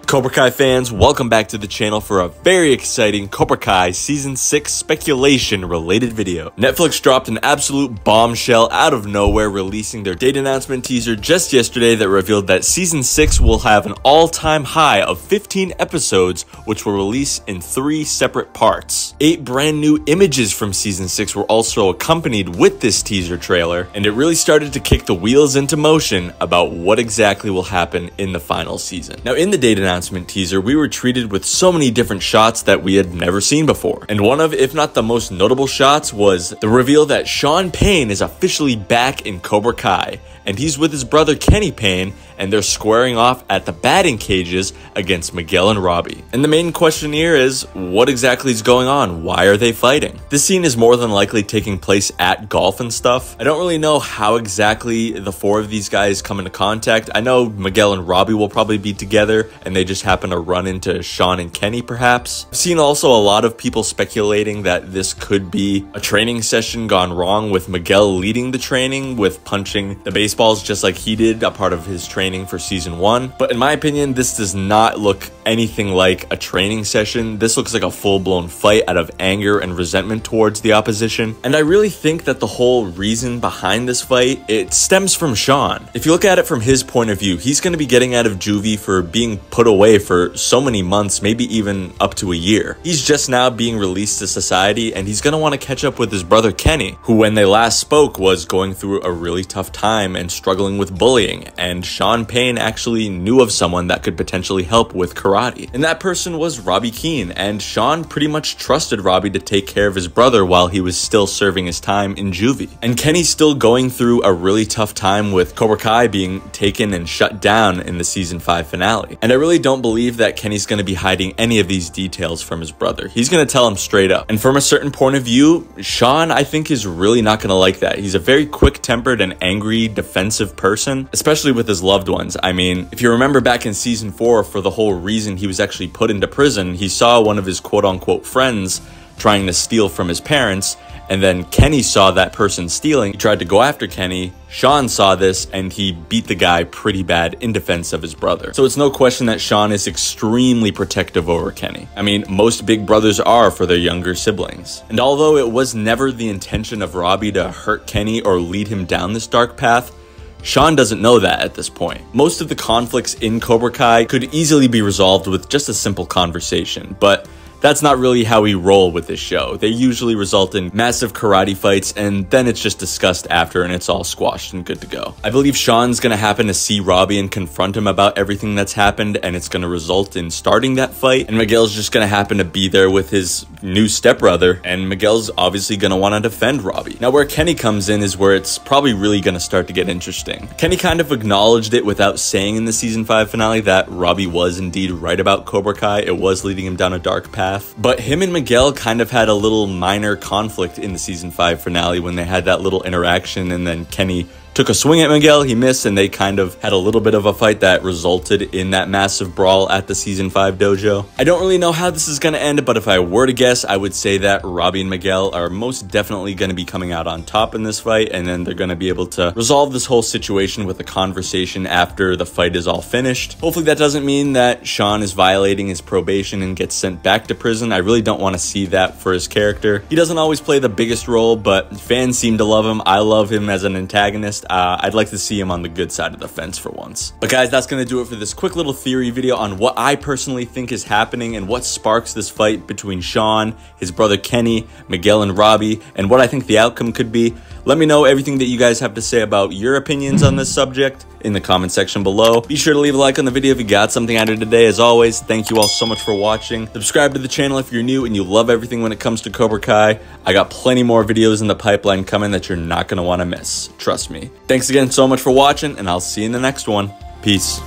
Cobra Kai fans, welcome back to the channel for a very exciting Cobra Kai Season 6 speculation-related video. Netflix dropped an absolute bombshell out of nowhere, releasing their date announcement teaser just yesterday that revealed that Season 6 will have an all-time high of 15 episodes, which will release in 3 separate parts. 8 brand new images from Season 6 were also accompanied with this teaser trailer, and it really started to kick the wheels into motion about what exactly will happen in the final season. Now, in the date announcement teaser, we were treated with so many different shots that we had never seen before. And one of, if not the most notable shots, was the reveal that Sean Payne is officially back in Cobra Kai, and he's with his brother Kenny Payne, and they're squaring off at the batting cages against Miguel and Robbie. And the main question here is, what exactly is going on? Why are they fighting? This scene is more than likely taking place at golf and stuff. I don't really know how exactly the 4 of these guys come into contact. I know Miguel and Robbie will probably be together, and they just happen to run into Sean and Kenny, perhaps. I've seen also a lot of people speculating that this could be a training session gone wrong, with Miguel leading the training with punching the baseballs just like he did, a part of his training for season 1. But in my opinion, this does not look anything like a training session. This looks like a full-blown fight out of anger and resentment towards the opposition. And I really think that the whole reason behind this fight, it stems from Sean. If you look at it from his point of view, he's going to be getting out of juvie for being put away for so many months, maybe even up to a year. He's just now being released to society, and he's going to want to catch up with his brother Kenny, who when they last spoke was going through a really tough time and struggling with bullying. And Sean Payne actually knew of someone that could potentially help with karate, and that person was Robbie Keane. And Sean pretty much trusted Robbie to take care of his brother while he was still serving his time in juvie. And Kenny's still going through a really tough time with Cobra Kai being taken and shut down in the season 5 finale. And I really don't believe that Kenny's going to be hiding any of these details from his brother. He's going to tell him straight up. And from a certain point of view, Sean, I think, is really not going to like that. He's a very quick-tempered and angry, defensive person, especially with his loved ones. I mean, if you remember back in season 4, for the whole reason he was actually put into prison, he saw one of his quote-unquote friends trying to steal from his parents, and then Kenny saw that person stealing. He tried to go after Kenny. Sean saw this, and he beat the guy pretty bad in defense of his brother. So it's no question that Sean is extremely protective over Kenny. I mean, most big brothers are for their younger siblings. And although it was never the intention of Robbie to hurt Kenny or lead him down this dark path, Sean doesn't know that at this point. Most of the conflicts in Cobra Kai could easily be resolved with just a simple conversation, but that's not really how we roll with this show. They usually result in massive karate fights, and then it's just discussed after and it's all squashed and good to go. I believe Sean's gonna happen to see Robbie and confront him about everything that's happened, and it's gonna result in starting that fight, and Miguel's just gonna happen to be there with his new stepbrother, and Miguel's obviously gonna wanna defend Robbie. Now, where Kenny comes in is where it's probably really gonna start to get interesting. Kenny kind of acknowledged it without saying in the season 5 finale that Robbie was indeed right about Cobra Kai. It was leading him down a dark path. But him and Miguel kind of had a little minor conflict in the season 5 finale when they had that little interaction, and then Kenny took a swing at Miguel, he missed, and they kind of had a little bit of a fight that resulted in that massive brawl at the season 5 dojo. I don't really know how this is going to end, but if I were to guess, I would say that Robbie and Miguel are most definitely going to be coming out on top in this fight, and then they're going to be able to resolve this whole situation with a conversation after the fight is all finished. Hopefully that doesn't mean that Sean is violating his probation and gets sent back to prison. I really don't want to see that for his character. He doesn't always play the biggest role, but fans seem to love him. I love him as an antagonist. I'd like to see him on the good side of the fence for once. But guys, that's going to do it for this quick little theory video on what I personally think is happening and what sparks this fight between Sean, his brother Kenny, Miguel, and Robbie, and what I think the outcome could be. Let me know everything that you guys have to say about your opinions on this subject in the comment section below. Be sure to leave a like on the video if you got something out of today. As always, thank you all so much for watching. Subscribe to the channel if you're new and you love everything when it comes to Cobra Kai. I got plenty more videos in the pipeline coming that you're not going to want to miss. Trust me. Thanks again so much for watching, and I'll see you in the next one. Peace.